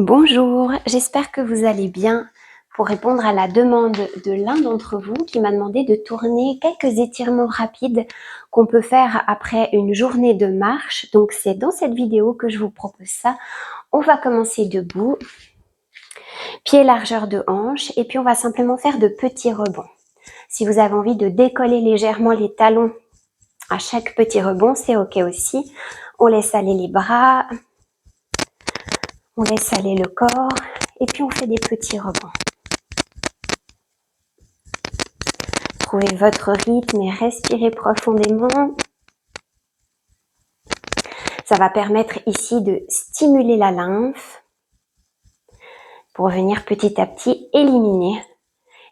Bonjour, j'espère que vous allez bien. Pour répondre à la demande de l'un d'entre vous qui m'a demandé de tourner quelques étirements rapides qu'on peut faire après une journée de marche. Donc c'est dans cette vidéo que je vous propose ça. On va commencer debout, pied largeur de hanche, et puis on va simplement faire de petits rebonds. Si vous avez envie de décoller légèrement les talons à chaque petit rebond, c'est ok aussi. On laisse aller les bras, on laisse aller le corps, et puis on fait des petits rebonds. Trouvez votre rythme et respirez profondément. Ça va permettre ici de stimuler la lymphe pour venir petit à petit éliminer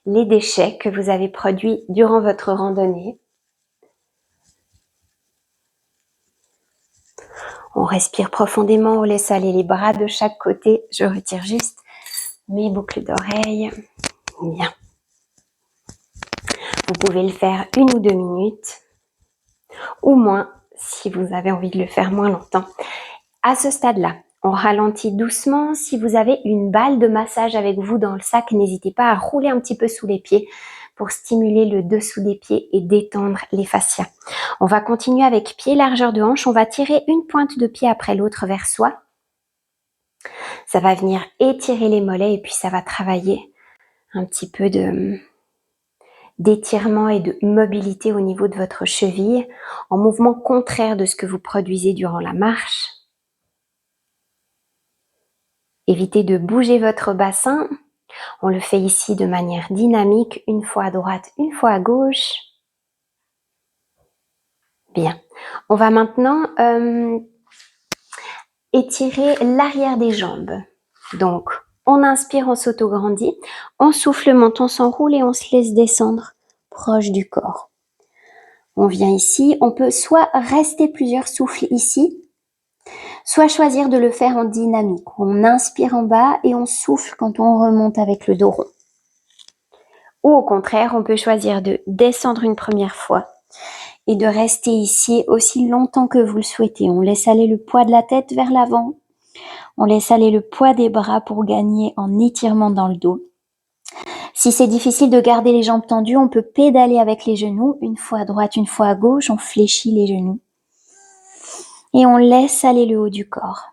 les déchets que vous avez produits durant votre randonnée. On respire profondément, on laisse aller les bras de chaque côté. Je retire juste mes boucles d'oreilles. Bien. Vous pouvez le faire 1 ou 2 minutes, ou moins si vous avez envie de le faire moins longtemps. À ce stade-là, on ralentit doucement. Si vous avez une balle de massage avec vous dans le sac, n'hésitez pas à rouler un petit peu sous les pieds pour stimuler le dessous des pieds et détendre les fascias. On va continuer avec pied largeur de hanche. On va tirer une pointe de pied après l'autre vers soi. Ça va venir étirer les mollets et puis ça va travailler un petit peu d'étirement et de mobilité au niveau de votre cheville en mouvement contraire de ce que vous produisez durant la marche. Évitez de bouger votre bassin. On le fait ici de manière dynamique, une fois à droite, une fois à gauche. Bien. On va maintenant étirer l'arrière des jambes. Donc, on inspire, on s'autograndit. On souffle, le menton s'enroule et on se laisse descendre proche du corps. On vient ici. On peut soit rester plusieurs souffles ici, soit choisir de le faire en dynamique. On inspire en bas et on souffle quand on remonte avec le dos rond. Ou au contraire, on peut choisir de descendre une première fois et de rester ici aussi longtemps que vous le souhaitez. On laisse aller le poids de la tête vers l'avant. On laisse aller le poids des bras pour gagner en étirement dans le dos. Si c'est difficile de garder les jambes tendues, on peut pédaler avec les genoux. Une fois à droite, une fois à gauche, on fléchit les genoux. Et on laisse aller le haut du corps.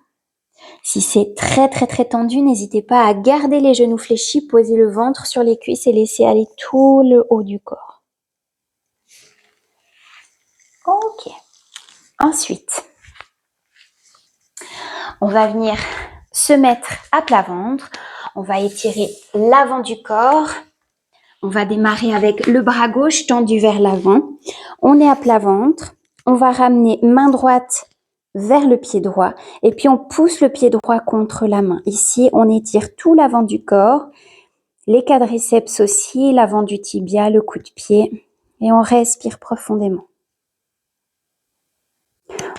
Si c'est très tendu, n'hésitez pas à garder les genoux fléchis, poser le ventre sur les cuisses et laisser aller tout le haut du corps. Ok. Ensuite, on va venir se mettre à plat ventre. On va étirer l'avant du corps. On va démarrer avec le bras gauche tendu vers l'avant. On est à plat ventre. On va ramener main droite vers le pied droit. Et puis, on pousse le pied droit contre la main. Ici, on étire tout l'avant du corps. Les quadriceps aussi, l'avant du tibia, le coup de pied. Et on respire profondément.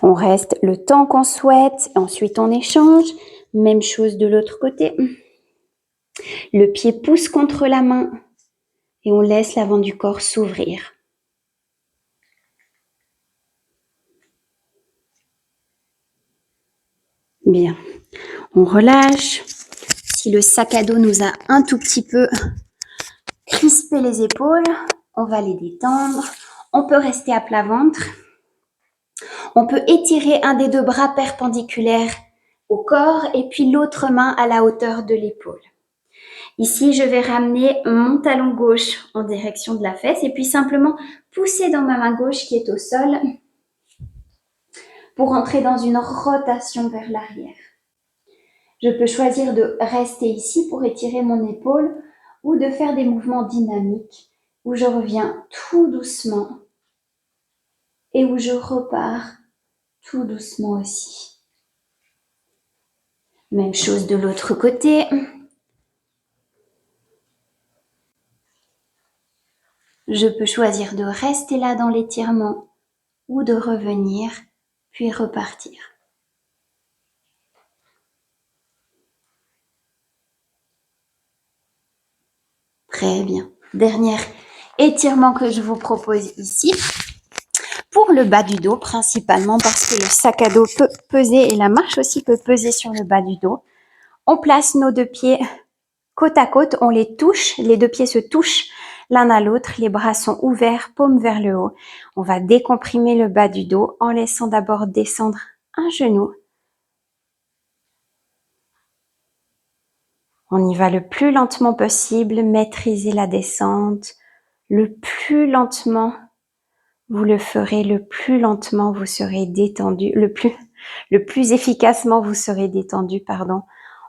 On reste le temps qu'on souhaite. Ensuite, on échange. Même chose de l'autre côté. Le pied pousse contre la main. Et on laisse l'avant du corps s'ouvrir. Bien. On relâche. Si le sac à dos nous a un tout petit peu crispé les épaules, on va les détendre. On peut rester à plat ventre. On peut étirer un des 2 bras perpendiculaires au corps et puis l'autre main à la hauteur de l'épaule. Ici, je vais ramener mon talon gauche en direction de la fesse et puis simplement pousser dans ma main gauche qui est au sol pour entrer dans une rotation vers l'arrière. Je peux choisir de rester ici pour étirer mon épaule ou de faire des mouvements dynamiques où je reviens tout doucement et où je repars tout doucement aussi. Même chose de l'autre côté. Je peux choisir de rester là dans l'étirement ou de revenir, puis repartir. Très bien. Dernier étirement que je vous propose ici. Pour le bas du dos, principalement parce que le sac à dos peut peser et la marche aussi peut peser sur le bas du dos. On place nos deux pieds côte à côte, on les touche, les deux pieds se touchent l'un à l'autre, les bras sont ouverts, paume vers le haut. On va décomprimer le bas du dos en laissant d'abord descendre un genou. On y va le plus lentement possible, maîtrisez la descente. Le plus lentement vous le ferez, le plus lentement vous serez détendu, le plus efficacement vous serez détendu, pardon.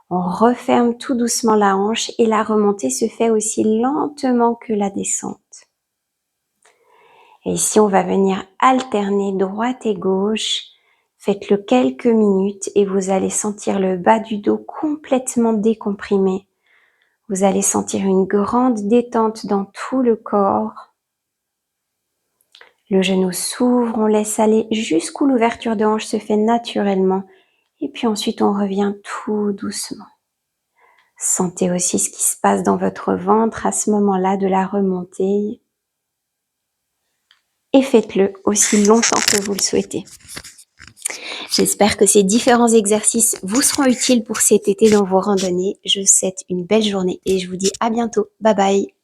On referme tout doucement la hanche et la remontée se fait aussi lentement que la descente. Et ici, on va venir alterner droite et gauche. Faites-le quelques minutes et vous allez sentir le bas du dos complètement décomprimé. Vous allez sentir une grande détente dans tout le corps. Le genou s'ouvre, on laisse aller jusqu'où l'ouverture de hanche se fait naturellement. Et puis ensuite, on revient tout doucement. Sentez aussi ce qui se passe dans votre ventre à ce moment-là de la remontée. Et faites-le aussi longtemps que vous le souhaitez. J'espère que ces différents exercices vous seront utiles pour cet été dans vos randonnées. Je vous souhaite une belle journée et je vous dis à bientôt. Bye bye.